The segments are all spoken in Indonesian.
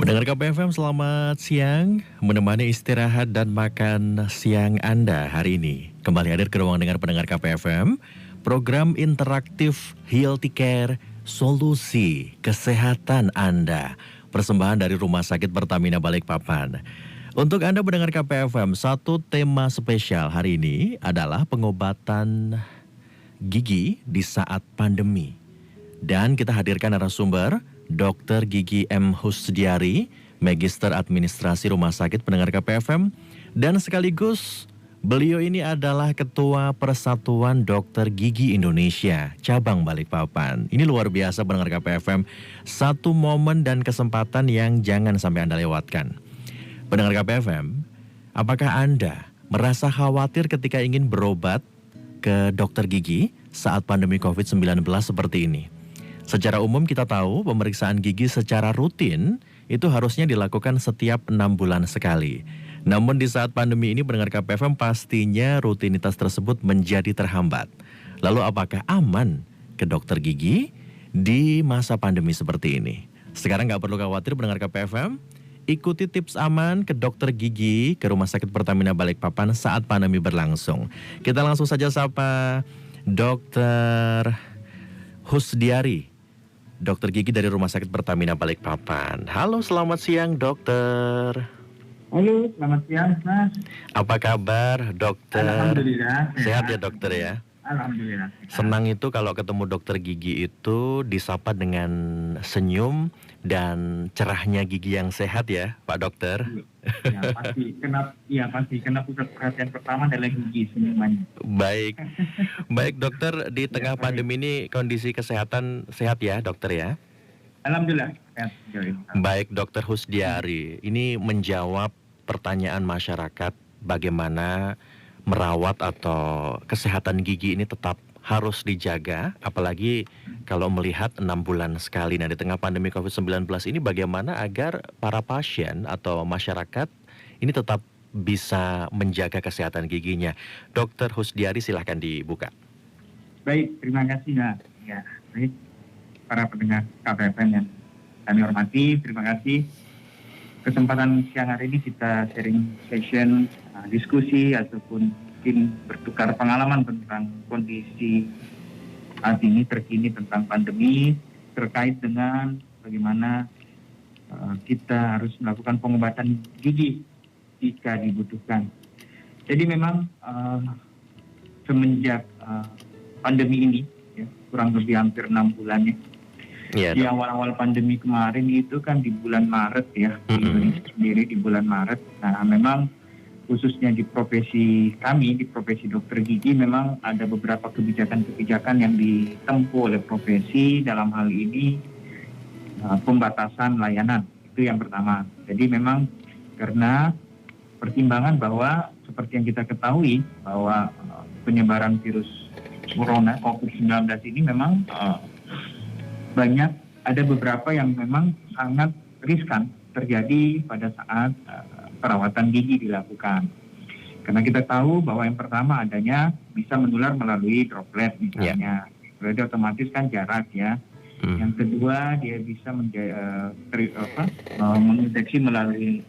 Pendengar KPFM selamat siang, menemani istirahat dan makan siang Anda hari ini. Kembali hadir ke ruang dengar pendengar KPFM, program interaktif Healthy Care, solusi kesehatan Anda. Persembahan dari Rumah Sakit Pertamina Balikpapan. Untuk Anda pendengar KPFM, satu tema spesial hari ini adalah pengobatan gigi di saat pandemi. Dan kita hadirkan narasumber Dr. Gigi M. Husdiari, Magister Administrasi Rumah Sakit pendengar KPFM, dan sekaligus beliau ini adalah Ketua Persatuan Dokter Gigi Indonesia, Cabang Balikpapan. Ini luar biasa pendengar KPFM, satu momen dan kesempatan yang jangan sampai Anda lewatkan. Pendengar KPFM, apakah Anda merasa khawatir ketika ingin berobat ke dokter gigi saat pandemi COVID-19 seperti ini? Secara umum kita tahu pemeriksaan gigi secara rutin itu harusnya dilakukan setiap 6 bulan sekali. Namun di saat pandemi ini pendengar KPFM pastinya rutinitas tersebut menjadi terhambat. Lalu apakah aman ke dokter gigi di masa pandemi seperti ini? Sekarang nggak perlu khawatir pendengar KPFM, ikuti tips aman ke dokter gigi ke Rumah Sakit Pertamina Balikpapan saat pandemi berlangsung. Kita langsung saja sapa Dr. Husdiari, dokter gigi dari Rumah Sakit Pertamina Balikpapan. Halo, selamat siang dokter. Halo, selamat siang Mas. Apa kabar dokter? Alhamdulillah. Sehat ya dokter ya? Alhamdulillah. Senang itu kalau ketemu dokter gigi itu disapa dengan senyum dan cerahnya gigi yang sehat ya Pak dokter. Ya pasti, karena pusat perhatian pertama adalah gigi senyumannya. Baik dokter, di tengah pandemi ini kondisi kesehatan sehat ya dokter ya? Alhamdulillah sehat. Baik dokter Husdiari, ini menjawab pertanyaan masyarakat bagaimana merawat atau kesehatan gigi ini tetap harus dijaga, apalagi kalau melihat 6 bulan sekali. Nah, di tengah pandemi COVID-19 ini bagaimana agar para pasien atau masyarakat ini tetap bisa menjaga kesehatan giginya? Dokter Husdiari silahkan dibuka. Baik, terima kasih ya. Baik, para pendengar KPFM yang kami hormati, terima kasih. Kesempatan siang hari ini kita sharing session, diskusi ataupun mungkin bertukar pengalaman tentang kondisi saat ini terkini tentang pandemi terkait dengan bagaimana kita harus melakukan pengobatan gigi jika dibutuhkan. Jadi memang semenjak pandemi ini ya, kurang lebih hampir 6 bulan ya. Di awal-awal pandemi kemarin itu kan di bulan Maret ya, di Indonesia sendiri di bulan Maret. Nah memang khususnya di profesi kami, di profesi dokter gigi memang ada beberapa kebijakan-kebijakan yang ditempuh oleh profesi dalam hal ini pembatasan layanan. Itu yang pertama. Jadi memang karena pertimbangan bahwa seperti yang kita ketahui bahwa penyebaran virus corona COVID-19 ini memang banyak, ada beberapa yang memang sangat riskan terjadi pada saat perawatan gigi dilakukan. Karena kita tahu bahwa yang pertama adanya bisa menular melalui droplet misalnya. Berarti otomatis kan jarak ya. Yang kedua dia bisa menginfeksi melalui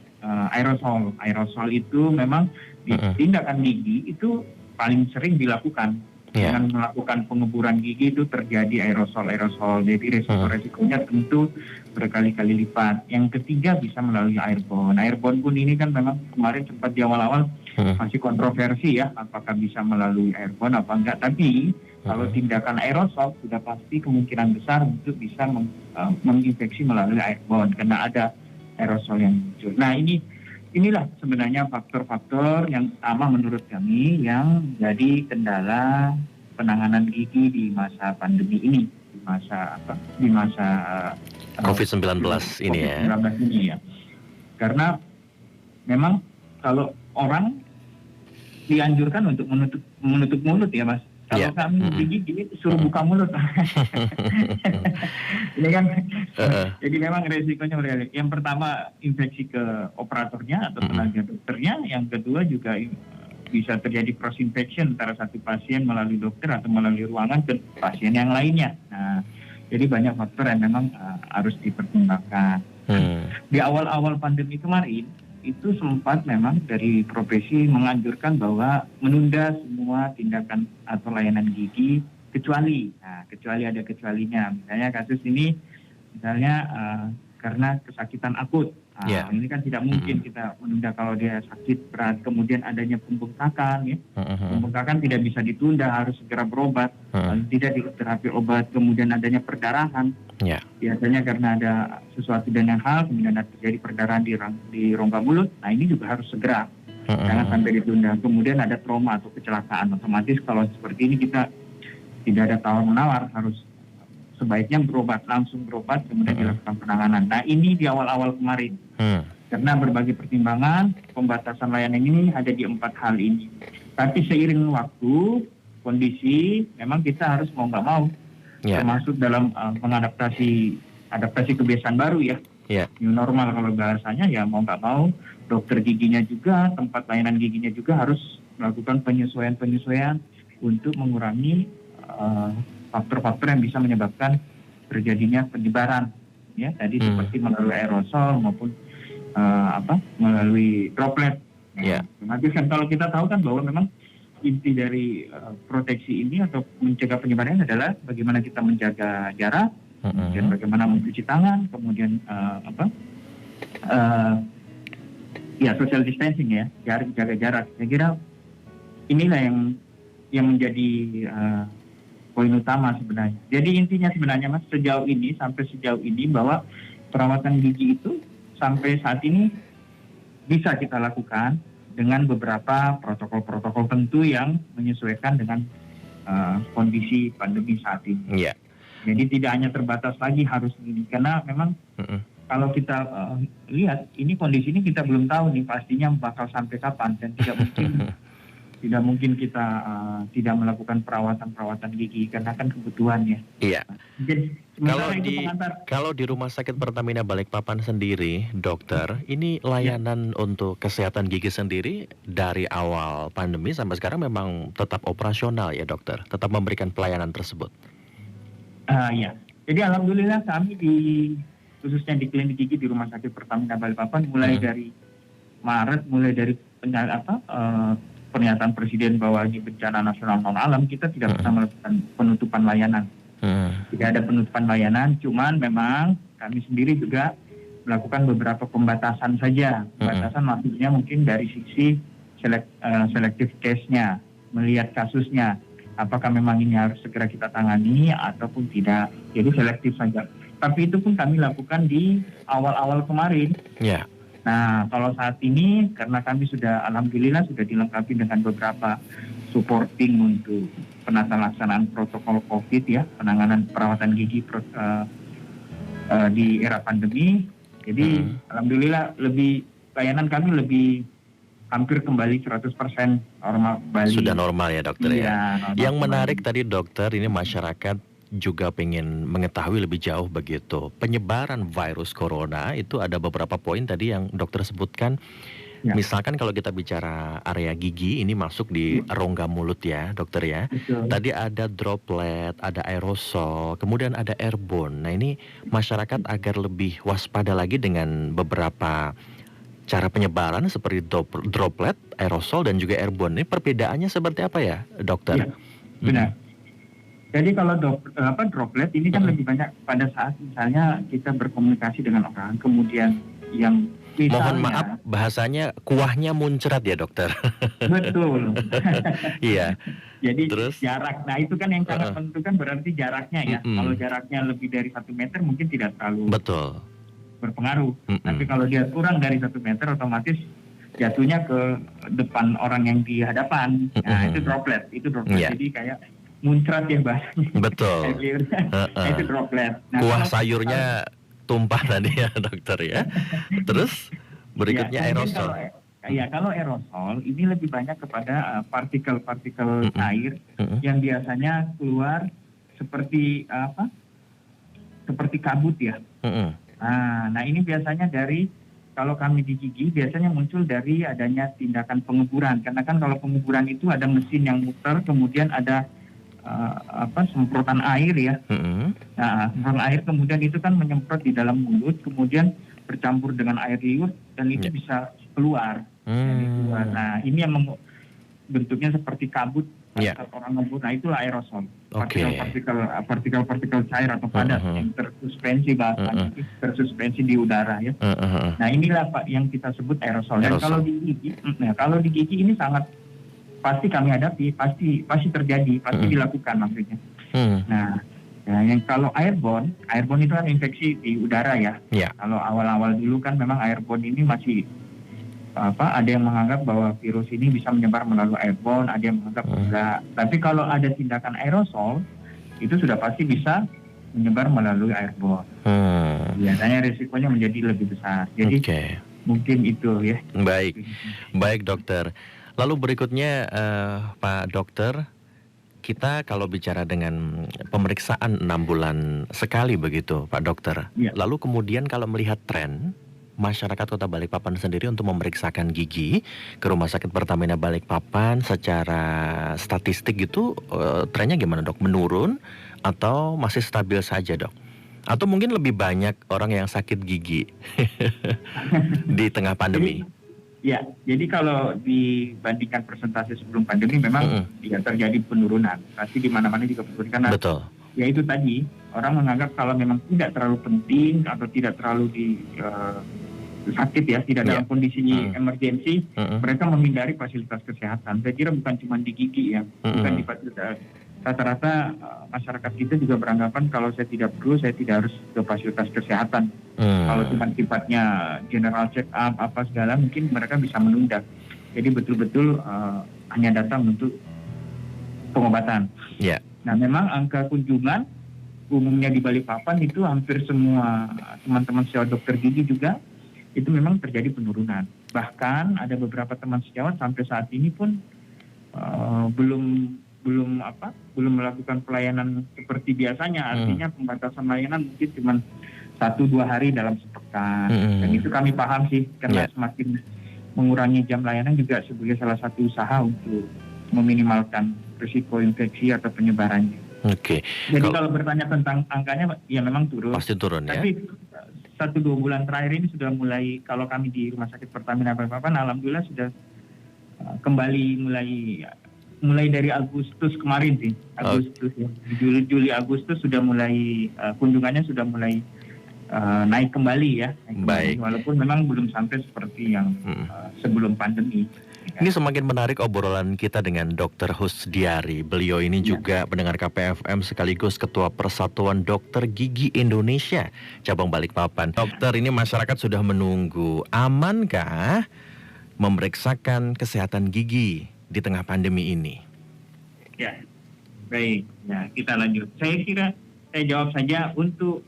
aerosol. Aerosol itu memang di tindakan gigi itu paling sering dilakukan. Dengan melakukan penguburan gigi itu terjadi aerosol. Jadi resikonya tentu berkali-kali lipat. Yang ketiga bisa melalui airborne. Airborne pun ini kan memang kemarin sempat di awal-awal masih kontroversi ya, apakah bisa melalui airborne apa enggak. Tapi kalau tindakan aerosol sudah pasti kemungkinan besar untuk bisa menginfeksi melalui airborne karena ada aerosol yang muncul. Nah inilah sebenarnya faktor-faktor yang utama menurut kami yang jadi kendala penanganan gigi di masa pandemi ini, di masa COVID-19 ini ya. COVID-19 ini ya. Karena memang kalau orang dianjurkan untuk menutup mulut ya Mas. Kalau kami gigi suruh buka mulut. Ini kan jadi memang resikonya berkali. Yang pertama infeksi ke operatornya atau tenaga dokternya, yang kedua juga bisa terjadi cross infection antara satu pasien melalui dokter atau melalui ruangan ke pasien yang lainnya. Nah, jadi banyak faktor yang memang harus dipertimbangkan. Di awal-awal pandemi kemarin itu sempat memang dari profesi menganjurkan bahwa menunda semua tindakan atau layanan gigi kecuali ada kecualinya. Misalnya kasus ini karena kesakitan akut. Ini kan tidak mungkin kita menunda kalau dia sakit berat, kemudian adanya pembengkakan, ya. Pembengkakan tidak bisa ditunda, harus segera berobat. Kalau tidak diterapi obat, kemudian adanya perdarahan. Biasanya karena ada sesuatu dengan hal, kemudian terjadi perdarahan di rongga mulut. Nah, ini juga harus segera, jangan sampai ditunda. Kemudian ada trauma atau kecelakaan, otomatis kalau seperti ini kita tidak ada tawar-menawar, harus sebaiknya langsung berobat, kemudian dilakukan penanganan. Nah, ini di awal-awal kemarin. Karena berbagai pertimbangan, pembatasan layanan ini ada di 4 hal ini. Tapi seiring waktu, kondisi, memang kita harus mau nggak mau, termasuk dalam adaptasi kebiasaan baru ya. New normal kalau bahasanya, ya mau nggak mau, dokter giginya juga, tempat layanan giginya juga harus melakukan penyesuaian-penyesuaian untuk mengurangi faktor-faktor yang bisa menyebabkan terjadinya penyebaran, ya tadi seperti melalui aerosol maupun melalui droplet. Nanti kan kalau kita tahu kan bahwa memang inti dari proteksi ini atau mencegah penyebarannya adalah bagaimana kita menjaga jarak, kemudian bagaimana mencuci tangan, kemudian social distancing, ya, jaga jarak. Saya kira inilah yang menjadi poin utama sebenarnya. Jadi intinya sebenarnya Mas, sampai sejauh ini bahwa perawatan gigi itu sampai saat ini bisa kita lakukan dengan beberapa protokol-protokol tentu yang menyesuaikan dengan kondisi pandemi saat ini. Jadi tidak hanya terbatas lagi harus ini, karena memang kalau kita lihat kondisi ini kita belum tahu nih pastinya bakal sampai kapan, dan tidak mungkin kita tidak melakukan perawatan gigi karena kan kebutuhannya. Jadi, kalau di Rumah Sakit Pertamina Balikpapan sendiri, dokter, ini layanan untuk kesehatan gigi sendiri dari awal pandemi sampai sekarang memang tetap operasional ya dokter, tetap memberikan pelayanan tersebut. Jadi alhamdulillah kami khususnya di klinik gigi di Rumah Sakit Pertamina Balikpapan mulai dari Maret, mulai dari pernyataan Presiden bahwa ini bencana nasional non alam, kita tidak pernah melakukan penutupan layanan. Tidak ada penutupan layanan, cuman memang kami sendiri juga melakukan beberapa pembatasan saja. Pembatasan maksudnya mungkin dari sisi selektif case-nya, melihat kasusnya, apakah memang ini harus segera kita tangani ataupun tidak. Jadi selektif saja. Tapi itu pun kami lakukan di awal-awal kemarin. Nah, kalau saat ini karena kami alhamdulillah sudah dilengkapi dengan beberapa supporting untuk pelaksanaan protokol COVID, ya, penanganan perawatan gigi di era pandemi. Jadi alhamdulillah layanan kami lebih hampir kembali 100% normal kembali. Sudah normal ya dokter ya. Yang menarik tadi dokter, ini masyarakat juga pengen mengetahui lebih jauh begitu. Penyebaran virus corona itu ada beberapa poin tadi yang dokter sebutkan. Misalkan kalau kita bicara area gigi, ini masuk di rongga mulut ya dokter ya. Tadi ada droplet, ada aerosol, kemudian ada airborne. Nah ini masyarakat agar lebih waspada lagi dengan beberapa cara penyebaran seperti droplet, aerosol dan juga airborne. Ini perbedaannya seperti apa ya dokter? Benar. Jadi kalau droplet ini kan lebih banyak pada saat misalnya kita berkomunikasi dengan orang, kemudian yang misalnya, mohon maaf bahasanya kuahnya muncrat ya dokter. Betul. Iya. Jadi terus jarak, nah itu kan yang sangat menentukan berarti jaraknya ya. Kalau jaraknya lebih dari 1 meter mungkin tidak terlalu berpengaruh. Tapi kalau dia kurang dari 1 meter otomatis jatuhnya ke depan orang yang di hadapan. Nah itu droplet. Jadi kayak muncrat ya bahasanya. Betul. Itu droplet. Nah, kuah sayurnya tumpah tadi ya dokter ya. Terus berikutnya aerosol. Kalau aerosol ini lebih banyak kepada partikel-partikel air yang biasanya keluar seperti seperti kabut ya. Nah ini biasanya kalau kami di gigi biasanya muncul dari adanya tindakan penguburan, karena kan kalau penguburan itu ada mesin yang muter, kemudian ada semprotan air ya. Nah, semprotan air kemudian itu kan menyemprot di dalam mulut, kemudian bercampur dengan air liur dan itu bisa keluar. Nah, ini yang bentuknya seperti kabut saat orang ngebut. Nah, itulah aerosol. Partikel-partikel cair atau padat yang tersuspensi bahasanya, tersuspensi di udara ya. Nah, inilah Pak yang kita sebut aerosol. Dan kalau di gigi ini sangat pasti kami hadapi, pasti terjadi, pasti dilakukan maksudnya. Nah, yang kalau airborne itu kan infeksi di udara ya. Kalau awal-awal dulu kan memang airborne ini masih ada yang menganggap bahwa virus ini bisa menyebar melalui airborne, ada yang menganggap enggak. Tapi kalau ada tindakan aerosol, itu sudah pasti bisa menyebar melalui airborne. Biasanya risikonya menjadi lebih besar. Jadi mungkin itu ya. Baik dokter. Lalu berikutnya Pak Dokter, kita kalau bicara dengan pemeriksaan 6 bulan sekali begitu Pak Dokter. Lalu kemudian kalau melihat tren masyarakat Kota Balikpapan sendiri untuk memeriksakan gigi ke Rumah Sakit Pertamina Balikpapan secara statistik gitu, trennya gimana dok? Menurun atau masih stabil saja dok? Atau mungkin lebih banyak orang yang sakit gigi di tengah pandemi? Jadi kalau dibandingkan persentase sebelum pandemi memang terjadi penurunan. Pasti di mana-mana juga penurunan karena ya itu tadi orang menganggap kalau memang tidak terlalu penting atau tidak terlalu sakit ya, tidak dalam kondisi emergensi, mereka menghindari fasilitas kesehatan. Saya kira bukan cuma di gigi ya, bukan di fasilitas. Rata-rata masyarakat kita juga beranggapan kalau saya tidak perlu, saya tidak harus ke fasilitas kesehatan. Kalau cuma sifatnya general check up apa segala, mungkin mereka bisa menunda. Jadi betul-betul hanya datang untuk pengobatan. Nah, memang angka kunjungan umumnya di Balikpapan itu hampir semua teman-teman sejawat dokter gigi juga itu memang terjadi penurunan. Bahkan ada beberapa teman sejawat sampai saat ini pun belum melakukan pelayanan seperti biasanya. Artinya pembatasan layanan mungkin cuma 1-2 hari dalam sepekan. Dan itu kami paham sih, karena semakin mengurangi jam layanan juga sebagai salah satu usaha untuk meminimalkan risiko infeksi atau penyebarannya. Jadi kalau bertanya tentang angkanya, ya memang turun. Pasti turun ya. Tapi 1-2 bulan terakhir ini sudah mulai, kalau kami di Rumah Sakit Pertamina Balikpapan, alhamdulillah sudah kembali mulai dari Agustus kemarin sih. Agustus ya. Juli Agustus sudah mulai kunjungannya sudah mulai naik kembali ya. Walaupun memang belum sampai seperti yang sebelum pandemi. Ini semakin menarik obrolan kita dengan Dr. Husdiari. Beliau ini juga pendengar KPFM sekaligus Ketua Persatuan Dokter Gigi Indonesia cabang Balikpapan. Dokter, ini masyarakat sudah menunggu. Amankah memeriksakan kesehatan gigi di tengah pandemi ini? Ya, baik. Ya, kita lanjut. Saya kira saya jawab saja untuk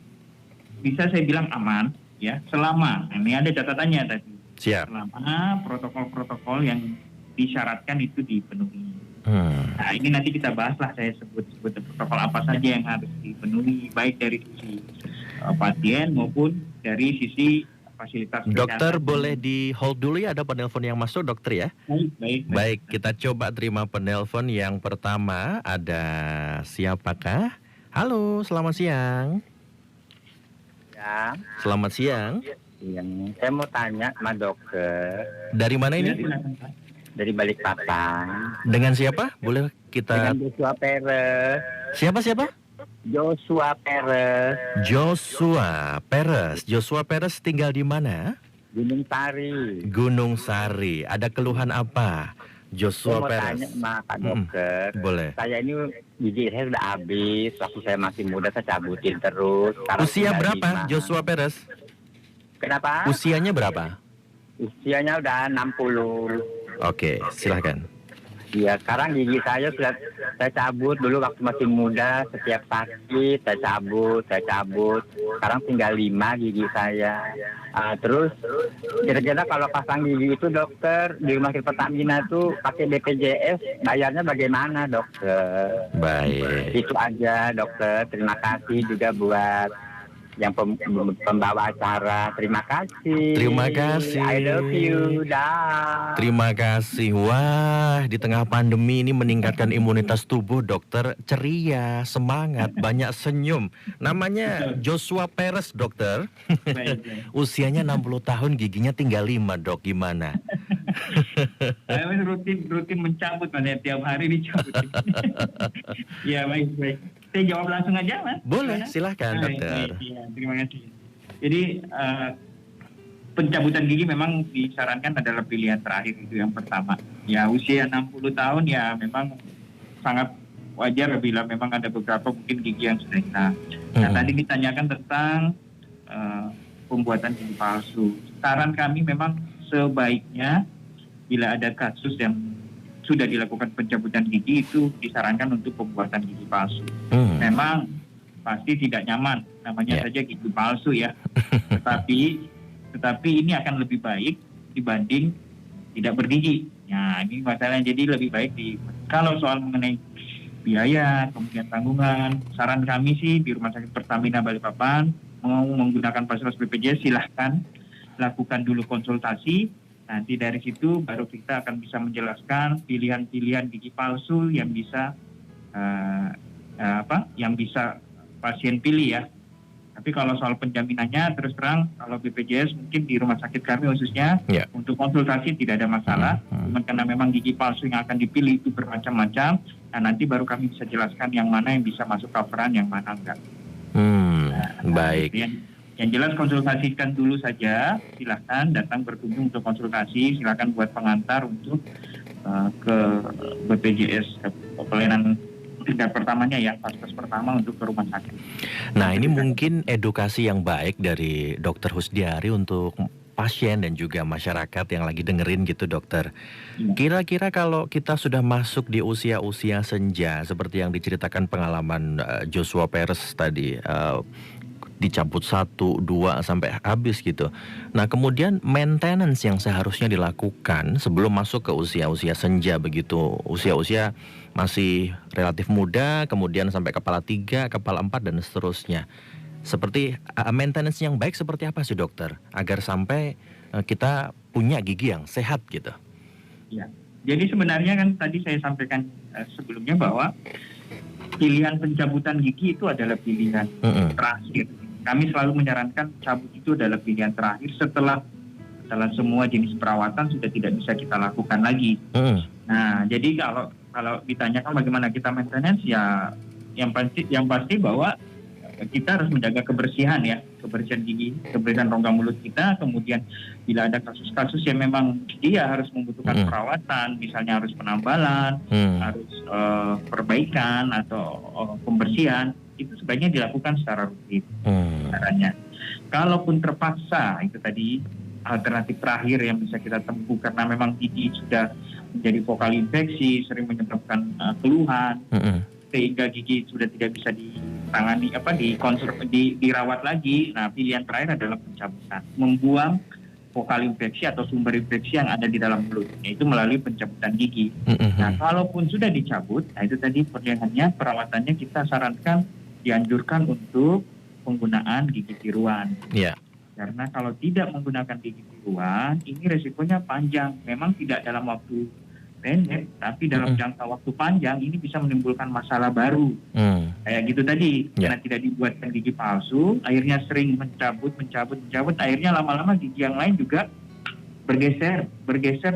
bisa saya bilang aman ya, selama ini ada catatannya tadi. Selama protokol-protokol yang disyaratkan itu dipenuhi. Nah, ini nanti kita bahas lah, saya sebut protokol apa saja yang harus dipenuhi, baik dari sisi pasien maupun dari sisi fasilitas kesehatan. Dokter, boleh di hold dulu ya, ada penelpon yang masuk dokter ya. Baik, kita coba terima penelpon yang pertama. Ada siapakah? Halo, selamat siang. Selamat siang. Saya mau tanya sama dokter. Dari mana ini? Dari Balikpapan. Dengan siapa? Boleh kita? Dengan Joshua Perez. Siapa? Joshua Perez. Joshua Perez tinggal di mana? Gunung Sari. Ada keluhan apa, Joshua Perez? Saya mau tanya sama Pak Dokter. Boleh. Saya ini gigi saya sudah habis. Waktu saya masih muda saya cabutin terus. Usia berapa, Joshua Perez? Kenapa? Usianya berapa? Usianya udah 60. Oke, silahkan. Iya, sekarang gigi saya sudah saya cabut. Dulu waktu masih muda, setiap sakit saya cabut. Sekarang tinggal 5 gigi saya. Terus kira-kira kalau pasang gigi itu dokter di Rumah Sakit Pertamina itu pakai BPJS, bayarnya bagaimana dokter? Baik. Itu aja dokter. Terima kasih juga buat yang pembawa acara. Terima kasih. Terima kasih. I love you. Dah. Terima kasih. Wah, di tengah pandemi ini meningkatkan imunitas tubuh, dokter. Ceria, semangat, banyak senyum. Namanya Joshua Perez, dokter. Usianya 60 tahun, giginya tinggal 5, dok. Gimana? Saya rutin mencabut, Mas. Tiap hari dicabut. Ya, baik. Saya jawab langsung aja, Mas. Boleh, silahkan, dokter. Ya, terima kasih. Jadi, pencabutan gigi memang disarankan adalah pilihan terakhir, itu yang pertama. Ya, usia 60 tahun ya memang sangat wajar bila memang ada beberapa mungkin gigi yang sudah hilang. Nah, tadi ditanyakan tentang pembuatan gigi palsu. Saran kami memang sebaiknya bila ada kasus yang sudah dilakukan pencabutan gigi, itu disarankan untuk pembuatan gigi palsu. Memang pasti tidak nyaman, namanya saja gigi palsu ya. Tetapi ini akan lebih baik dibanding tidak bergigi. Nah, ini masalahnya. Jadi lebih baik kalau soal mengenai biaya, kemudian tanggungan, saran kami sih di Rumah Sakit Pertamina Balikpapan mau menggunakan fasilitas BPJS, silahkan lakukan dulu konsultasi. Nanti dari situ baru kita akan bisa menjelaskan pilihan-pilihan gigi palsu yang bisa yang bisa pasien pilih ya. Tapi kalau soal penjaminannya, terus terang kalau BPJS mungkin di rumah sakit kami khususnya untuk konsultasi tidak ada masalah. Cuma karena memang gigi palsu yang akan dipilih itu bermacam-macam, nah nanti baru kami bisa jelaskan yang mana yang bisa masuk coveran, yang mana enggak. Baik. Yang jelas konsultasikan dulu saja, silahkan datang berkunjung untuk konsultasi, silahkan buat pengantar untuk ke BPJS, pelayanan tingkat pertamanya ya, fase pertama untuk ke rumah sakit. Nah, ini mungkin edukasi yang baik dari Dokter Husdiari untuk pasien dan juga masyarakat yang lagi dengerin gitu, dokter. Kira-kira kalau kita sudah masuk di usia-usia senja, seperti yang diceritakan pengalaman Joshua Perez tadi, dicabut 1, 2 sampai habis gitu. Nah, kemudian maintenance yang seharusnya dilakukan sebelum masuk ke usia-usia senja begitu, usia-usia masih relatif muda, kemudian sampai kepala 3, kepala 4 dan seterusnya. Seperti maintenance yang baik seperti apa sih, dokter, agar sampai kita punya gigi yang sehat gitu? Ya. Jadi sebenarnya kan tadi saya sampaikan sebelumnya bahwa pilihan pencabutan gigi itu adalah pilihan terakhir. Kami selalu menyarankan cabut itu adalah pilihan terakhir setelah semua jenis perawatan sudah tidak bisa kita lakukan lagi. Nah, jadi kalau ditanyakan bagaimana kita maintenance, ya yang pasti bahwa kita harus menjaga kebersihan ya, kebersihan gigi, kebersihan rongga mulut kita. Kemudian bila ada kasus-kasus yang memang dia harus membutuhkan perawatan, misalnya harus penambalan, harus perbaikan atau pembersihan, itu sebaiknya dilakukan secara rutin. Caranya, kalaupun terpaksa, itu tadi alternatif terakhir yang bisa kita tempuh karena memang gigi sudah menjadi vokal infeksi, sering menyebabkan keluhan, sehingga gigi sudah tidak bisa ditangani, dirawat lagi. Nah, pilihan terakhir adalah pencabutan, membuang vokal infeksi atau sumber infeksi yang ada di dalam mulut, yaitu melalui pencabutan gigi. Nah, kalaupun sudah dicabut, nah itu tadi pilihannya, perawatannya kita sarankan dianjurkan untuk penggunaan gigi tiruan. Karena kalau tidak menggunakan gigi tiruan, ini resikonya panjang. Memang tidak dalam waktu pendek, tapi dalam jangka waktu panjang ini bisa menimbulkan masalah baru. Kayak gitu tadi, karena tidak dibuatkan gigi palsu, akhirnya sering mencabut, akhirnya lama-lama gigi yang lain juga bergeser,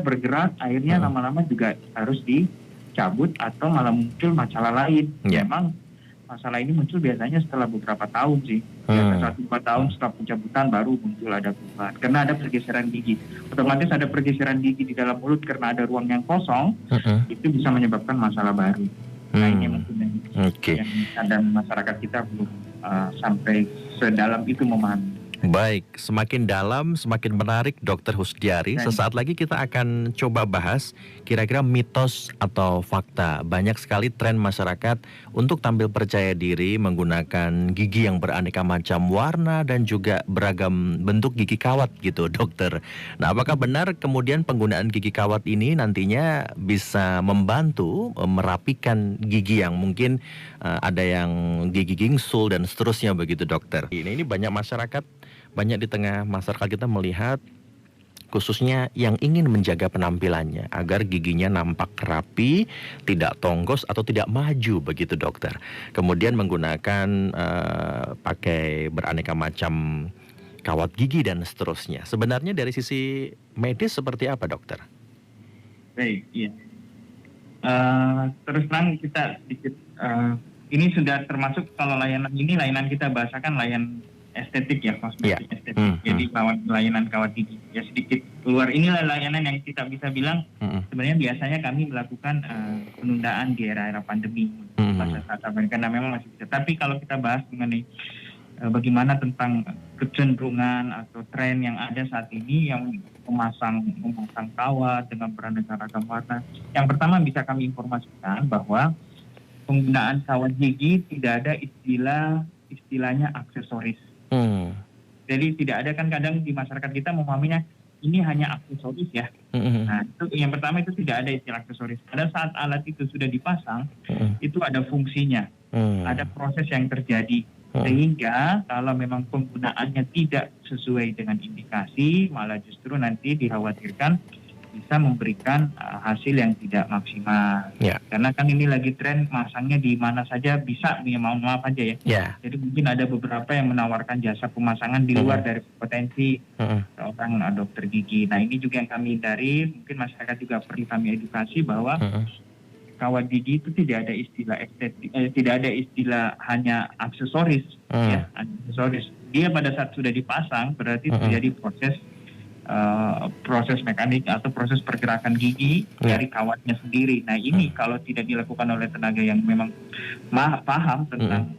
bergerak, akhirnya lama-lama juga harus dicabut atau malah muncul masalah lain. Memang masalah ini muncul biasanya setelah beberapa tahun sih. Biasanya 1-2 tahun setelah pencabutan baru muncul ada perubahan. Karena ada pergeseran gigi. Otomatis ada pergeseran gigi di dalam mulut karena ada ruang yang kosong, itu bisa menyebabkan masalah baru. Nah, ini mungkin yang dan masyarakat kita belum sampai sedalam itu memahami. Baik, semakin dalam, semakin menarik Dokter Husdiari. Sesaat lagi kita akan coba bahas kira-kira mitos atau fakta. Banyak sekali tren masyarakat untuk tampil percaya diri menggunakan gigi yang beraneka macam warna dan juga beragam bentuk gigi kawat gitu, dokter. Nah, apakah benar kemudian penggunaan gigi kawat ini nantinya bisa membantu merapikan gigi yang mungkin ada yang gigi gingsul dan seterusnya begitu, dokter? Ini banyak masyarakat, banyak di tengah masyarakat kita melihat khususnya yang ingin menjaga penampilannya agar giginya nampak rapi, tidak tonggos atau tidak maju begitu, dokter. Kemudian menggunakan pakai beraneka macam kawat gigi dan seterusnya. Sebenarnya dari sisi medis seperti apa, dokter? Baik, iya. Terus terang kita sedikit ini sudah termasuk, kalau layanan ini, layanan kita bahasakan layanan estetik ya, kosmetik estetik. Jadi layanan kawat gigi ya sedikit keluar. Inilah layanan yang kita bisa bilang sebenarnya biasanya kami melakukan penundaan di era-era pandemi masa saat karena memang masih bisa. Tapi kalau kita bahas mengenai bagaimana tentang kecenderungan atau tren yang ada saat ini yang memasang kawat dengan beraneka ragam warna. Yang pertama bisa kami informasikan bahwa penggunaan kawat gigi tidak ada istilahnya aksesoris. Jadi tidak ada, kan kadang di masyarakat kita memahaminya ini hanya aksesoris ya. Nah, itu yang pertama, itu tidak ada istilah aksesoris. Pada saat alat itu sudah dipasang, itu ada fungsinya, ada proses yang terjadi. Sehingga kalau memang penggunaannya tidak sesuai dengan indikasi, malah justru nanti dikhawatirkan bisa memberikan hasil yang tidak maksimal. Karena kan ini lagi tren masangnya di mana saja bisa, ya mohon maaf aja ya. Jadi mungkin ada beberapa yang menawarkan jasa pemasangan di luar dari kompetensi seorang dokter gigi. Nah, ini juga yang kami hindari. Mungkin masyarakat juga perlu kami edukasi bahwa kawat gigi itu tidak ada istilah estetik, tidak ada istilah hanya aksesoris, ya, aksesoris. Dia pada saat sudah dipasang berarti terjadi proses mekanik atau proses pergerakan gigi dari kawatnya sendiri. Nah, ini kalau tidak dilakukan oleh tenaga yang memang paham tentang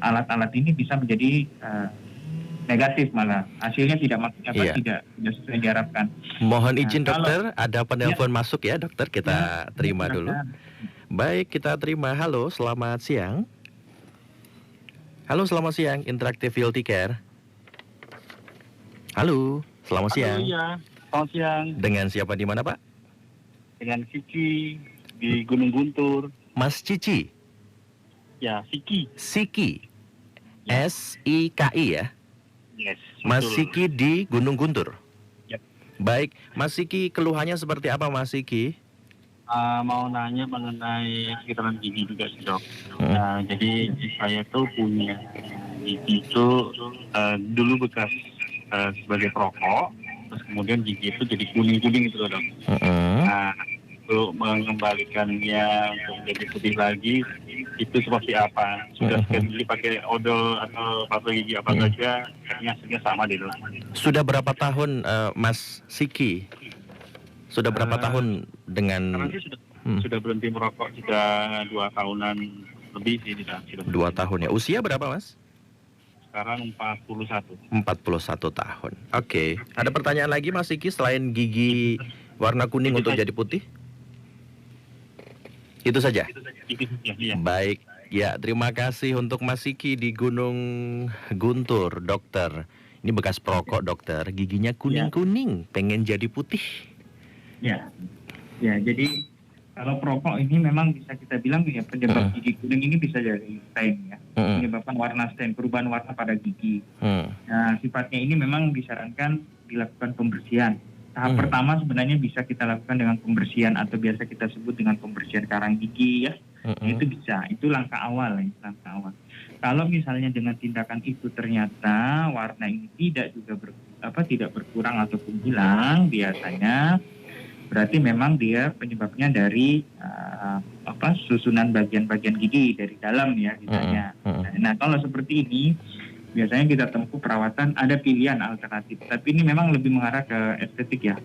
alat-alat ini bisa menjadi negatif, malah hasilnya tidak sesuai diharapkan. Mohon izin, dokter, ada penelpon masuk ya, dokter, kita terima dulu. Baik, kita terima. Halo, selamat siang. Halo, selamat siang, Interaktif Healthy Care. Halo, selamat siang. Iya, selamat siang. Dengan siapa di mana, Pak? Dengan Siki di Gunung Guntur. Mas Cici? Ya, Siki. Siki. S-I-K-I ya? Yes. Mas betul. Siki di Gunung Guntur? Yep. Baik, Mas Siki, keluhannya seperti apa, Mas Siki? Mau nanya mengenai sekitaran gigi juga sih, dok. Jadi saya tuh punya gigi itu dulu bekas sebagai perokok, terus kemudian gigi itu jadi kuning-kuning itu, dok. Nah, untuk mengembalikannya untuk menjadi putih lagi, itu seperti apa? Sudah sekian kali pakai odol atau pasta gigi apa saja, hasilnya sama deh, dok. Sudah berapa tahun, Mas Siki? Sudah berapa tahun dengan... Sekarang sih sudah berhenti merokok, sudah 2 tahunan lebih sih. Sudah 2 tahun ya. Usia berapa, Mas? Sekarang 41. 41 tahun. Oke. Ada pertanyaan lagi, Mas Siki, selain gigi warna kuning untuk jadi putih? Itu saja? Iya. Baik. Ya, terima kasih untuk Mas Siki di Gunung Guntur, dokter. Ini bekas perokok, dokter. Giginya kuning-kuning, pengen jadi putih. Ya, jadi kalau perokok ini memang bisa kita bilang ya penyebab gigi kuning ini bisa dari stain ya, menyebabkan warna stain, perubahan warna pada gigi. Nah, sifatnya ini memang disarankan dilakukan pembersihan. Tahap pertama sebenarnya bisa kita lakukan dengan pembersihan atau biasa kita sebut dengan pembersihan karang gigi ya. Itu bisa, itu langkah awal ya, langkah awal. Kalau misalnya dengan tindakan itu ternyata warna ini tidak berkurang ataupun hilang, biasanya berarti memang dia penyebabnya dari susunan bagian-bagian gigi dari dalam ya misalnya. Nah, kalau seperti ini biasanya kita tempuh perawatan, ada pilihan alternatif. Tapi ini memang lebih mengarah ke estetik ya.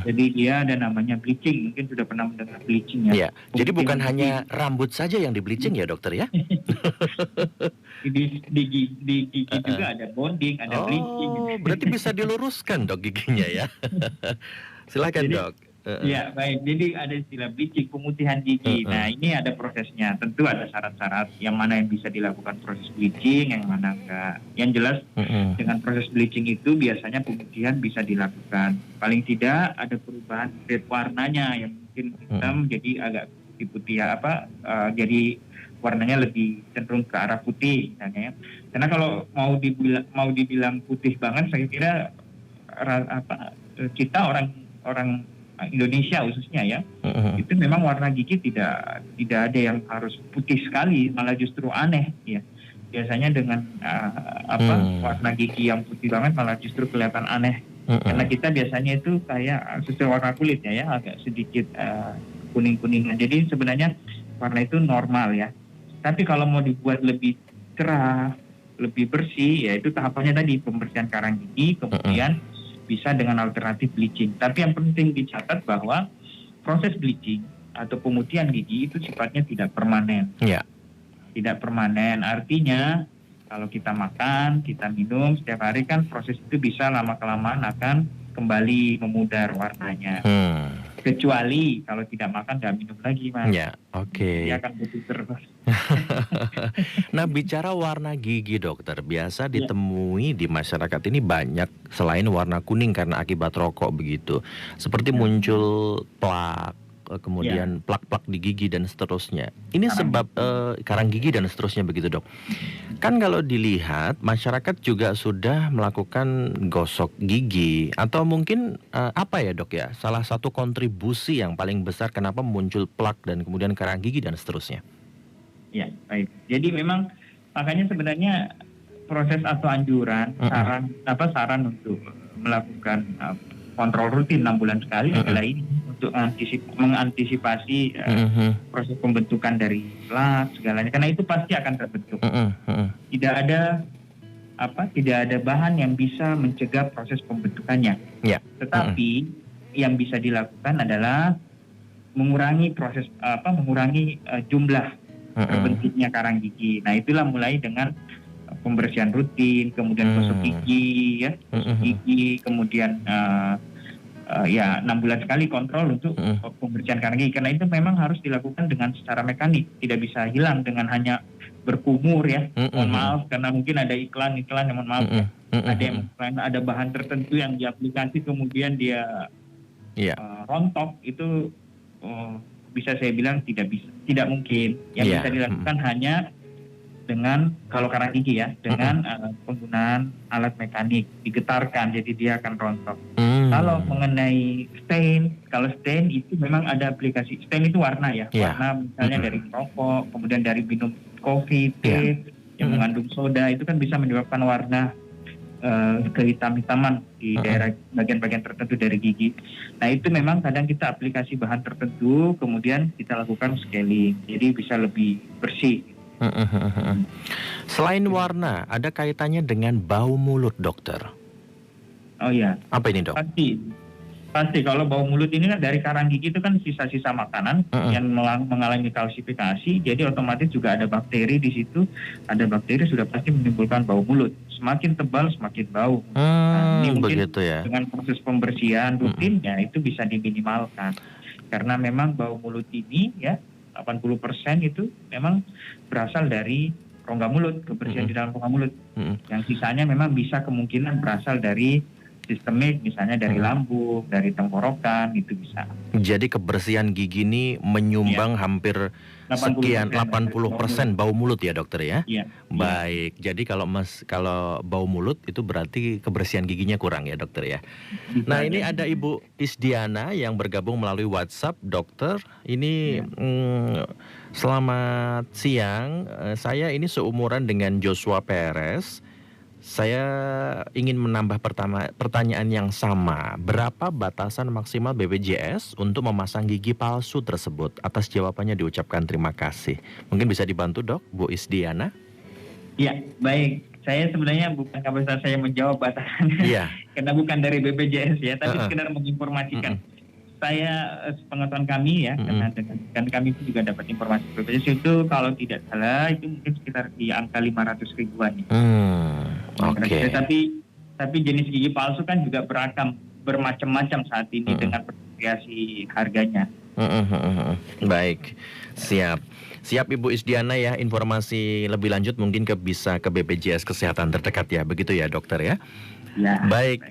Jadi dia ada namanya bleaching, mungkin sudah pernah mendengar bleaching ya. Jadi bukan hanya rambut saja yang di bleaching ya dokter ya? Di gigi juga ada bonding, ada bleaching. Oh, berarti bisa diluruskan dok giginya ya. Silakan dok. Ya baik, jadi ada istilah bleaching, pemutihan gigi. Nah ini ada prosesnya, tentu ada syarat-syarat yang mana yang bisa dilakukan proses bleaching, yang mana enggak. Yang jelas dengan proses bleaching itu biasanya pemutihan bisa dilakukan. Paling tidak ada perubahan shade warnanya yang mungkin hitam jadi agak putih jadi warnanya lebih cenderung ke arah putih misalnya ya. Karena kalau mau dibilang putih banget, saya kira kita orang Indonesia khususnya ya, itu memang warna gigi tidak ada yang harus putih sekali, malah justru aneh ya. Biasanya dengan warna gigi yang putih banget malah justru kelihatan aneh. Karena kita biasanya itu kayak sesuai warna kulitnya ya, agak sedikit kuning-kuningan. Jadi sebenarnya warna itu normal ya. Tapi kalau mau dibuat lebih cerah, lebih bersih, ya itu tahapannya tadi pembersihan karang gigi, kemudian bisa dengan alternatif bleaching. Tapi yang penting dicatat bahwa proses bleaching atau pemutihan gigi itu sifatnya tidak permanen. Tidak permanen, artinya kalau kita makan, kita minum setiap hari kan proses itu bisa lama-kelamaan akan kembali memudar warnanya. Kecuali kalau tidak makan, nggak minum lagi, Mas. Dia akan begitu terus. Nah, bicara warna gigi dokter, biasa ditemui di masyarakat ini banyak selain warna kuning karena akibat rokok begitu. Seperti muncul plak, kemudian plak-plak di gigi dan seterusnya. Ini sebab karang gigi dan seterusnya begitu dok. Kan kalau dilihat masyarakat juga sudah melakukan gosok gigi atau mungkin apa ya dok ya, salah satu kontribusi yang paling besar kenapa muncul plak dan kemudian karang gigi dan seterusnya. Ya baik. Jadi memang makanya sebenarnya proses atau anjuran saran untuk melakukan kontrol rutin 6 bulan sekali adalah ini untuk mengantisipasi proses pembentukan dari plak segalanya, karena itu pasti akan terbentuk. Tidak ada bahan yang bisa mencegah proses pembentukannya. Tetapi yang bisa dilakukan adalah mengurangi jumlah terbentuknya karang gigi. Nah itulah mulai dengan pembersihan rutin, kemudian gosok gigi, kemudian 6 bulan sekali kontrol untuk pembersihan karang gigi. Karena itu memang harus dilakukan dengan secara mekanik, tidak bisa hilang dengan hanya berkumur ya. Mohon maaf karena mungkin ada iklan yang mohon maaf ya. Ada bahan tertentu yang diaplikasi kemudian dia rontok, itu bisa saya bilang tidak mungkin. Yang bisa dilakukan hanya dengan, kalau karang gigi ya, dengan penggunaan alat mekanik, digetarkan jadi dia akan rontok. Kalau mengenai kalau stain itu memang ada aplikasi. Stain itu warna ya, warna misalnya dari rokok, kemudian dari minum kopi, teh yang mengandung soda, itu kan bisa menyebabkan warna kehitam-hitaman di daerah bagian-bagian tertentu dari gigi. Nah itu memang kadang kita aplikasi bahan tertentu, kemudian kita lakukan scaling, jadi bisa lebih bersih. Selain warna, ada kaitannya dengan bau mulut dokter. Oh iya. Apa ini dok? Pasti kalau bau mulut ini kan dari karang gigi itu kan sisa-sisa makanan yang mengalami kalsifikasi, jadi otomatis juga ada bakteri di situ. Ada bakteri sudah pasti menimbulkan bau mulut. Semakin tebal semakin bau. Ini mungkin begitu ya. Dengan proses pembersihan rutin ya itu bisa diminimalkan. Karena memang bau mulut ini ya 80% itu memang berasal dari rongga mulut, kebersihan di dalam rongga mulut. Yang sisanya memang bisa kemungkinan berasal dari sistemik, misalnya dari lambung, dari tenggorokan, itu bisa. Jadi kebersihan gigi ini menyumbang hampir 80% bau mulut ya dokter ya? Baik, jadi kalau bau mulut itu berarti kebersihan giginya kurang ya dokter ya? Nah ini ada Ibu Isdiana yang bergabung melalui WhatsApp dokter. Ini selamat siang, saya ini seumuran dengan Joshua Perez. Saya ingin menambah pertanyaan yang sama. Berapa batasan maksimal BPJS untuk memasang gigi palsu tersebut? Atas jawabannya diucapkan terima kasih. Mungkin bisa dibantu dok, Bu Isdiana? Ya, baik. Saya sebenarnya bukan kapasitas saya menjawab batasan, karena bukan dari BPJS ya, tapi sekedar menginformasikan. Saya pengetahuan kami ya, karena kami juga dapat informasi BPJS itu kalau tidak salah itu mungkin sekitar di angka 500 ribuan. Oke. Tapi jenis gigi palsu kan juga bermacam-macam saat ini dengan variasi harganya. Baik, siap Ibu Isdiana ya, informasi lebih lanjut mungkin bisa ke BPJS Kesehatan terdekat ya, begitu ya dokter ya? Ya. Baik.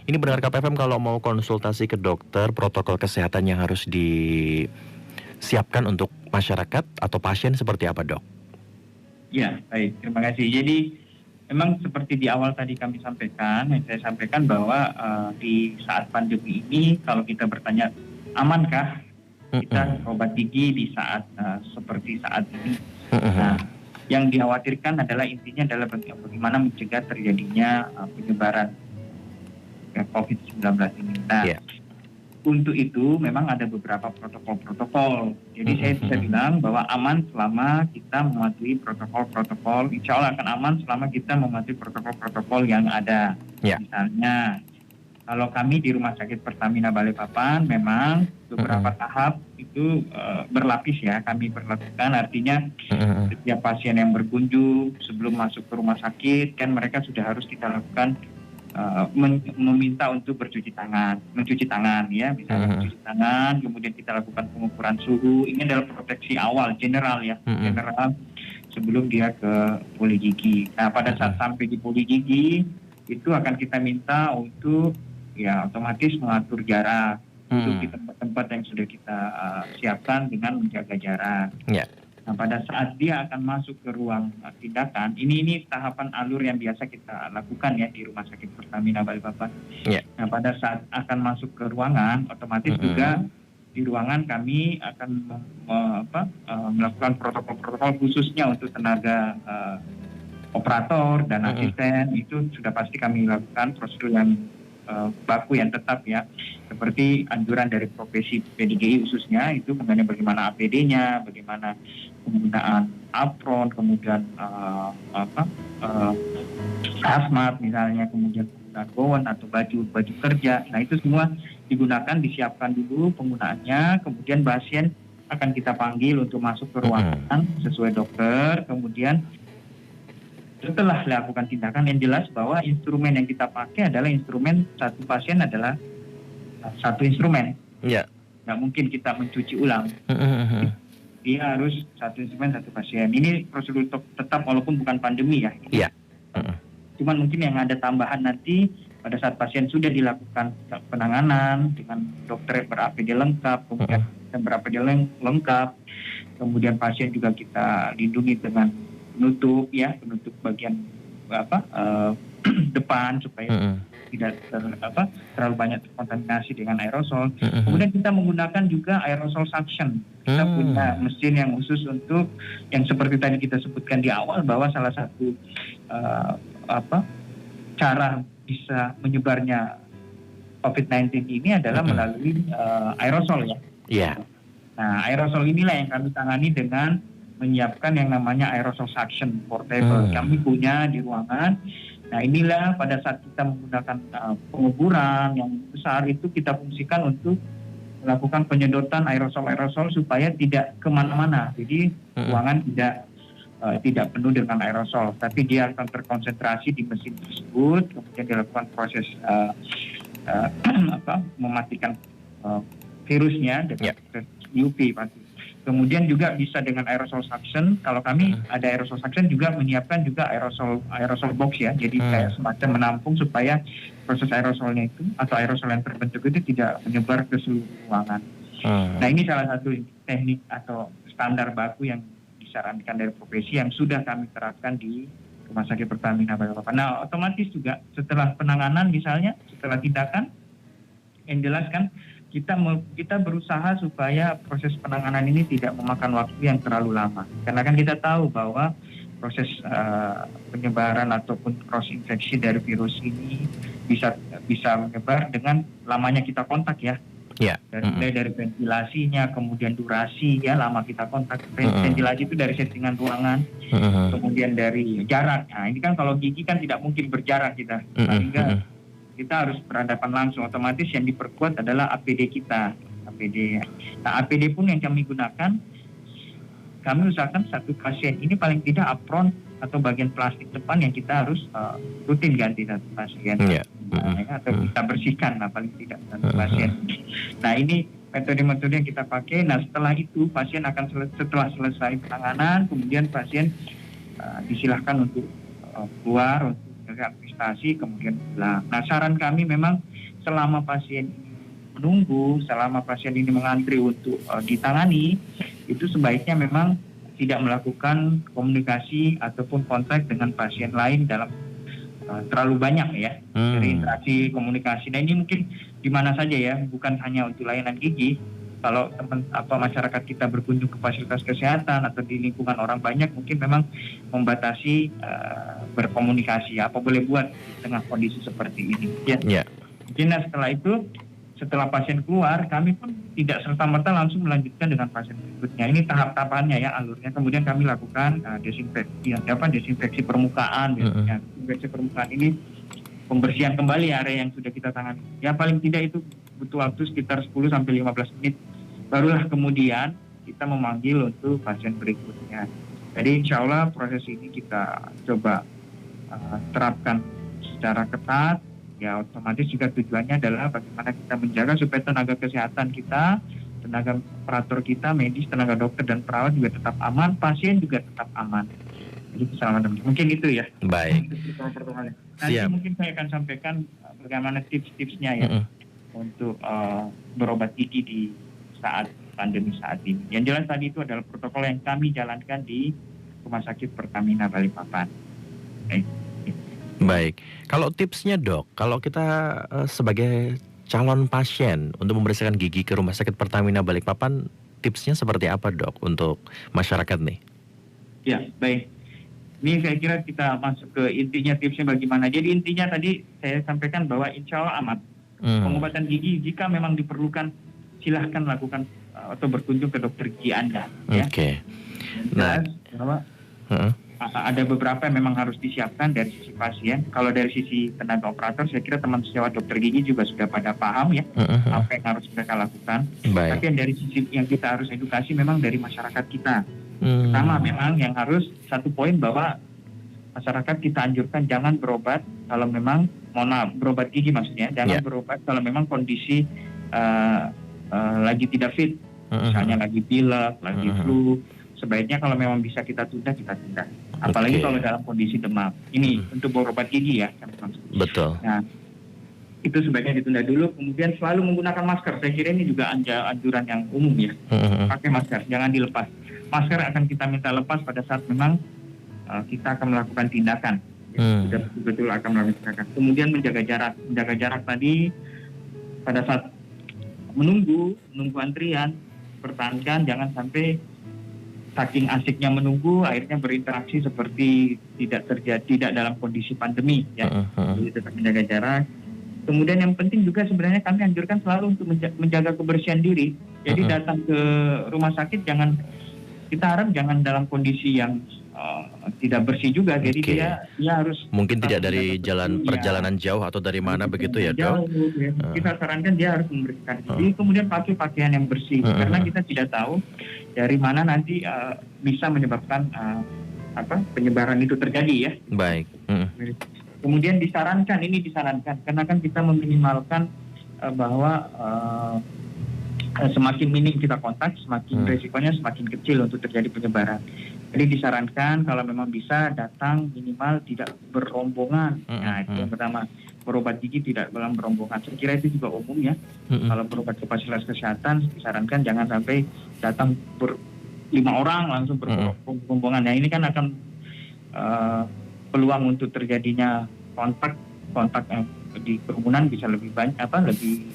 Ini benar KPFM kalau mau konsultasi ke dokter, protokol kesehatan yang harus disiapkan untuk masyarakat atau pasien seperti apa, Dok? Ya, baik. Terima kasih. Jadi memang seperti di awal tadi saya sampaikan bahwa di saat pandemi ini kalau kita bertanya amankah kita obat gigi di saat seperti saat ini? Nah, yang dikhawatirkan intinya adalah bagaimana mencegah terjadinya penyebaran COVID-19 ini. Nah, untuk itu memang ada beberapa protokol. Jadi saya bisa bilang bahwa aman selama kita mematuhi protokol. Insya Allah akan aman selama kita mematuhi protokol-protokol yang ada. Misalnya, kalau kami di Rumah Sakit Pertamina Balikpapan memang beberapa tahap itu berlapis ya, kami berlakukan. Artinya setiap pasien yang berkunjung sebelum masuk ke rumah sakit kan mereka sudah harus kita lakukan meminta untuk mencuci tangan ya, misalnya mencuci tangan, kemudian kita lakukan pengukuran suhu. Ini adalah proteksi awal general ya, general sebelum dia ke poli gigi. Nah, pada saat sampai di poli gigi itu akan kita minta untuk ya otomatis mengatur jarak untuk di tempat-tempat yang sudah kita siapkan dengan menjaga jarak. Nah, pada saat dia akan masuk ke ruang tindakan, ini tahapan alur yang biasa kita lakukan ya di Rumah Sakit Pertamina Balikpapan. Nah, pada saat akan masuk ke ruangan, otomatis juga di ruangan kami akan melakukan protokol-protokol khususnya untuk tenaga operator dan asisten. Itu sudah pasti kami lakukan prosedur yang baku yang tetap ya, seperti anjuran dari profesi PDGI khususnya itu mengenai bagaimana APD-nya, bagaimana penggunaan apron, kemudian hazmat misalnya, kemudian penggunaan gown atau baju kerja. Nah, itu semua digunakan, disiapkan dulu penggunaannya, kemudian pasien akan kita panggil untuk masuk ke ruangan sesuai dokter, kemudian setelah lakukan tindakan yang jelas bahwa instrumen yang kita pakai adalah instrumen satu pasien adalah satu instrumen. Nggak mungkin kita mencuci ulang. Dia harus satu instrumen satu pasien. Ini prosedur tetap walaupun bukan pandemi ya. Cuman mungkin yang ada tambahan nanti pada saat pasien sudah dilakukan penanganan dengan dokter ber-APD lengkap, kemudian ber-APD lengkap, kemudian pasien juga kita lindungi dengan penutup bagian depan supaya tidak terlalu banyak terkontaminasi dengan aerosol. Kemudian kita menggunakan juga aerosol suction. Kita punya mesin yang khusus untuk yang seperti tadi kita sebutkan di awal bahwa salah satu cara bisa menyebarnya COVID-19 ini adalah melalui aerosol ya. Nah, aerosol inilah yang kami tangani dengan menyiapkan yang namanya aerosol suction portable. Kami punya di ruangan. Nah, inilah pada saat kita menggunakan penguburan yang besar itu kita fungsikan untuk melakukan penyedotan aerosol supaya tidak kemana-mana. Jadi ruangan tidak penuh dengan aerosol, tapi dia akan terkonsentrasi di mesin tersebut, kemudian dilakukan proses mematikan virusnya dengan UV pasti. Kemudian juga bisa dengan aerosol suction. Kalau kami ada aerosol suction juga menyiapkan juga aerosol box ya. Jadi kayak semacam menampung supaya proses aerosolnya itu atau aerosol yang terbentuk itu tidak menyebar ke seluruh ruangan. Nah, ini salah satu teknik atau standar baku yang disarankan dari profesi yang sudah kami terapkan di Rumah Sakit Pertamina Balikpapan. Nah, otomatis juga setelah penanganan misalnya, setelah tindakan yang jelas kan kita berusaha supaya proses penanganan ini tidak memakan waktu yang terlalu lama. Karena kan kita tahu bahwa proses penyebaran ataupun cross infeksi dari virus ini bisa menyebar dengan lamanya kita kontak ya. Mulai dari ventilasinya, kemudian durasi ya, lama kita kontak. Ventilasi itu dari settingan ruangan, kemudian dari jarak. Nah ini kan kalau gigi kan tidak mungkin berjarak kita, sehingga kita harus berhadapan langsung. Otomatis yang diperkuat adalah APD kita. Nah APD pun yang kami gunakan, kami usahakan satu pasien ini paling tidak apron atau bagian plastik depan yang kita harus rutin ganti satu pasien, atau kita bersihkan lah paling tidak satu pasien. Nah ini metode-metode yang kita pakai. Nah setelah itu pasien akan setelah selesai penanganan, kemudian pasien disilahkan untuk keluar untuk administrasi, kemudian pulang. Nah saran kami memang selama pasien ini menunggu, selama pasien ini mengantri untuk ditangani, itu sebaiknya memang tidak melakukan komunikasi ataupun kontak dengan pasien lain dalam terlalu banyak ya, dari interaksi komunikasi. Nah ini mungkin di mana saja ya, bukan hanya untuk layanan gigi. Kalau masyarakat kita berkunjung ke fasilitas kesehatan atau di lingkungan orang banyak, mungkin memang membatasi berkomunikasi. Apa boleh buat di tengah kondisi seperti ini? Ya. Mungkin setelah itu, setelah pasien keluar, kami pun tidak serta-merta langsung melanjutkan dengan pasien berikutnya. Ini tahap-tahapannya ya, alurnya. Kemudian kami lakukan desinfeksi permukaan. Desinfeksi permukaan ini pembersihan kembali area yang sudah kita tangani. Ya paling tidak itu butuh waktu sekitar 10-15 menit. Barulah kemudian kita memanggil untuk pasien berikutnya. Jadi insya Allah proses ini kita coba terapkan secara ketat. Ya otomatis juga tujuannya adalah bagaimana kita menjaga supaya tenaga kesehatan kita, tenaga operator kita, medis, tenaga dokter dan perawat juga tetap aman, pasien juga tetap aman. Jadi keselamatan. Mungkin itu ya. Baik. Nanti mungkin saya akan sampaikan bagaimana tips-tipsnya ya untuk berobat gigi di saat pandemi saat ini. Yang jelas tadi itu adalah protokol yang kami jalankan di Rumah Sakit Pertamina Balikpapan. Baik, kalau tipsnya dok, kalau kita sebagai calon pasien untuk membersihkan gigi ke Rumah Sakit Pertamina Balikpapan, tipsnya seperti apa dok untuk masyarakat nih? Ya, baik. Ini saya kira kita masuk ke intinya tipsnya bagaimana. Jadi intinya tadi saya sampaikan bahwa insya Allah aman. Pengobatan gigi jika memang diperlukan, silahkan lakukan atau berkunjung ke dokter gigi Anda. Oke. Nah, ada beberapa yang memang harus disiapkan dari sisi pasien. Kalau dari sisi tenaga operator, saya kira teman sejawat dokter gigi juga sudah pada paham ya apa yang harus mereka lakukan. Tapi yang dari sisi yang kita harus edukasi memang dari masyarakat kita. Pertama memang yang harus satu poin bahwa masyarakat kita anjurkan jangan berobat kalau memang berobat gigi maksudnya jangan berobat kalau memang kondisi lagi tidak fit, misalnya lagi pilek, lagi flu. Sebaiknya kalau memang bisa kita tunda, kita tunda. Apalagi kalau dalam kondisi demam. Ini untuk berobat gigi ya. Betul. Nah, itu sebaiknya ditunda dulu. Kemudian selalu menggunakan masker. Saya kira ini juga anjuran yang umum ya. Pakai masker, jangan dilepas. Masker akan kita minta lepas pada saat memang kita akan melakukan tindakan. Sudah betul-betul akan melakukan tindakan. Kemudian menjaga jarak. Menjaga jarak tadi pada saat menunggu antrian, pertahankan jangan sampai saking asiknya menunggu, akhirnya berinteraksi seperti tidak dalam kondisi pandemi ya. Jadi tetap menjaga jarak. Kemudian yang penting juga sebenarnya kami anjurkan selalu untuk menjaga kebersihan diri. Jadi datang ke rumah sakit kita harap jangan dalam kondisi yang tidak bersih juga. Jadi dia harus mungkin tidak dari perjalanan jauh atau dari mana begitu ya dok. Kita sarankan dia harus membersihkan diri, kemudian pakai pakaian yang bersih karena kita tidak tahu dari mana nanti bisa menyebabkan penyebaran itu terjadi ya. Baik. Kemudian disarankan karena kan kita meminimalkan bahwa semakin minim kita kontak, semakin resikonya semakin kecil untuk terjadi penyebaran. Jadi disarankan kalau memang bisa datang minimal tidak berombongan. Nah itu yang pertama, berobat gigi tidak dalam berombongan. Saya kira itu juga umum ya. Kalau berobat ke fasilitas kesehatan disarankan jangan sampai datang 5 orang langsung berombongan. Nah ini kan akan peluang untuk terjadinya kontak di kerumunan bisa lebih banyak lebih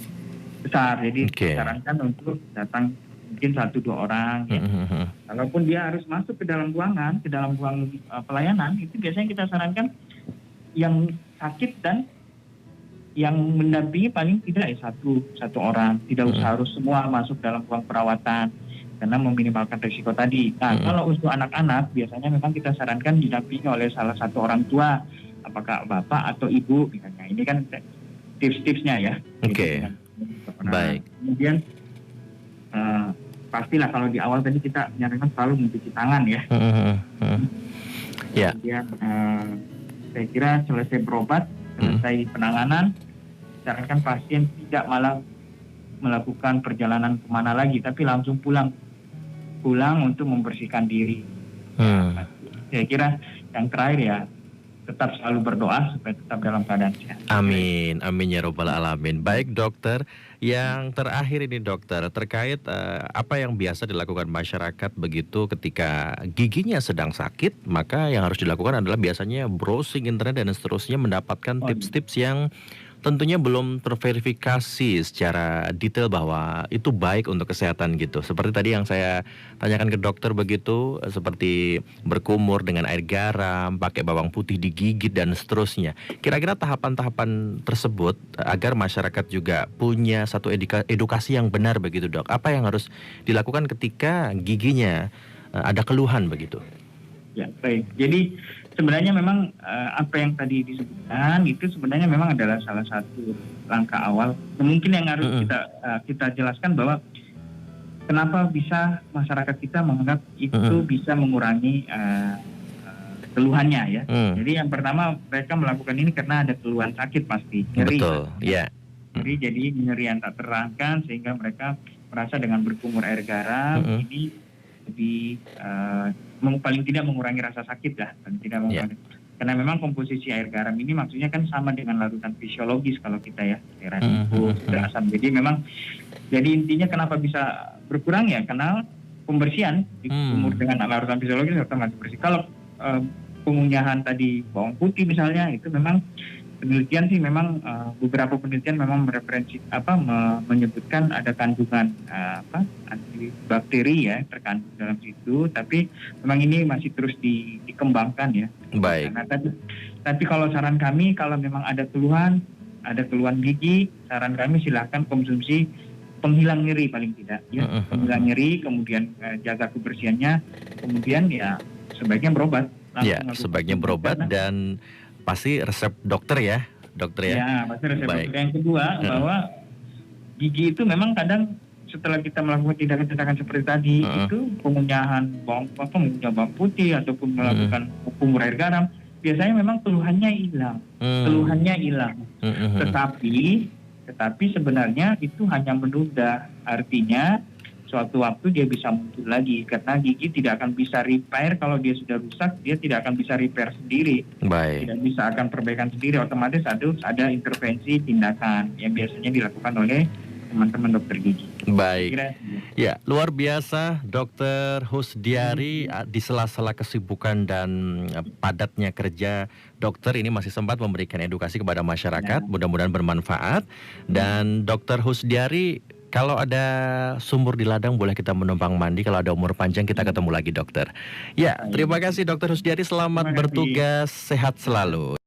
besar. Jadi disarankan untuk datang mungkin 1-2 orang ya. Kalaupun dia harus masuk ke dalam ruangan pelayanan, itu biasanya kita sarankan yang sakit dan yang mendampingi paling tidak satu orang, tidak usah harus semua masuk dalam ruang perawatan karena meminimalkan risiko tadi. Nah, kalau untuk anak-anak biasanya memang kita sarankan didampingi oleh salah satu orang tua, apakah bapak atau ibu misalnya. Ini kan tips-tipsnya ya. Oke. Baik. Kemudian pastilah kalau di awal tadi kita menyarankan selalu mencuci tangan ya. Ya. Kemudian saya kira selesai berobat, selesai penanganan, sarankan pasien tidak malah melakukan perjalanan kemana lagi, tapi langsung pulang untuk membersihkan diri. Saya kira yang terakhir ya tetap selalu berdoa supaya tetap dalam keadaan sehat. Amin, amin ya robbal alamin. Baik dokter, yang terakhir ini dokter terkait apa yang biasa dilakukan masyarakat begitu ketika giginya sedang sakit, maka yang harus dilakukan adalah biasanya browsing internet dan seterusnya mendapatkan tips-tips yang tentunya belum terverifikasi secara detail bahwa itu baik untuk kesehatan gitu. Seperti tadi yang saya tanyakan ke dokter begitu, seperti berkumur dengan air garam, pakai bawang putih digigit dan seterusnya. Kira-kira tahapan-tahapan tersebut agar masyarakat juga punya satu edukasi yang benar begitu dok. Apa yang harus dilakukan ketika giginya ada keluhan begitu? Ya baik. Jadi sebenarnya memang apa yang tadi disebutkan itu sebenarnya memang adalah salah satu langkah awal. Mungkin yang harus kita jelaskan bahwa kenapa bisa masyarakat kita menganggap itu bisa mengurangi keluhannya ya. Jadi yang pertama mereka melakukan ini karena ada keluhan sakit pasti. Nyeri. Betul. Ya. Jadi nyeri yang tak terangkan sehingga mereka merasa dengan berkumur air garam ini lebih paling tidak mengurangi rasa sakit lah, paling tidak mengurangi. Karena memang komposisi air garam ini maksudnya kan sama dengan larutan fisiologis kalau kita ya, cairan itu asam. Jadi memang intinya kenapa bisa berkurang ya karena pembersihan kumur dengan larutan fisiologis otomatis bersih. Kalau pengunyahan tadi bawang putih misalnya itu memang penelitian sih memang beberapa penelitian memang menyebutkan ada kandungan antibakteri ya terkandung dalam situ, tapi memang ini masih terus dikembangkan ya. Baik. Nah, tapi kalau saran kami kalau memang ada keluhan gigi, saran kami silahkan konsumsi penghilang nyeri paling tidak ya. Penghilang nyeri, kemudian jaga kebersihannya, kemudian ya sebaiknya berobat. Ya, sebaiknya berobat dan pasti resep dokter ya, dokter ya. Ya, pasti resep dokter. Yang kedua bahwa gigi itu memang kadang setelah kita melakukan tindakan-tindakan seperti tadi itu pengunyahan bawang putih ataupun melakukan kumur air garam, biasanya memang keluhannya hilang. Tetapi sebenarnya itu hanya menunda. Artinya suatu waktu dia bisa muncul lagi karena gigi tidak akan bisa repair kalau dia sudah rusak, dia tidak akan bisa repair sendiri. Baik. Tidak bisa akan perbaikan sendiri, otomatis ada intervensi tindakan yang biasanya dilakukan oleh teman-teman dokter gigi. Baik. Ya, luar biasa Dokter Husdiari di sela-sela kesibukan dan padatnya kerja dokter ini masih sempat memberikan edukasi kepada masyarakat, mudah-mudahan bermanfaat. Dan Dokter Husdiari, kalau ada sumur di ladang boleh kita menumpang mandi. Kalau ada umur panjang kita ketemu lagi dokter. Ya, terima kasih Dokter Husdiari. Selamat bertugas, sehat selalu.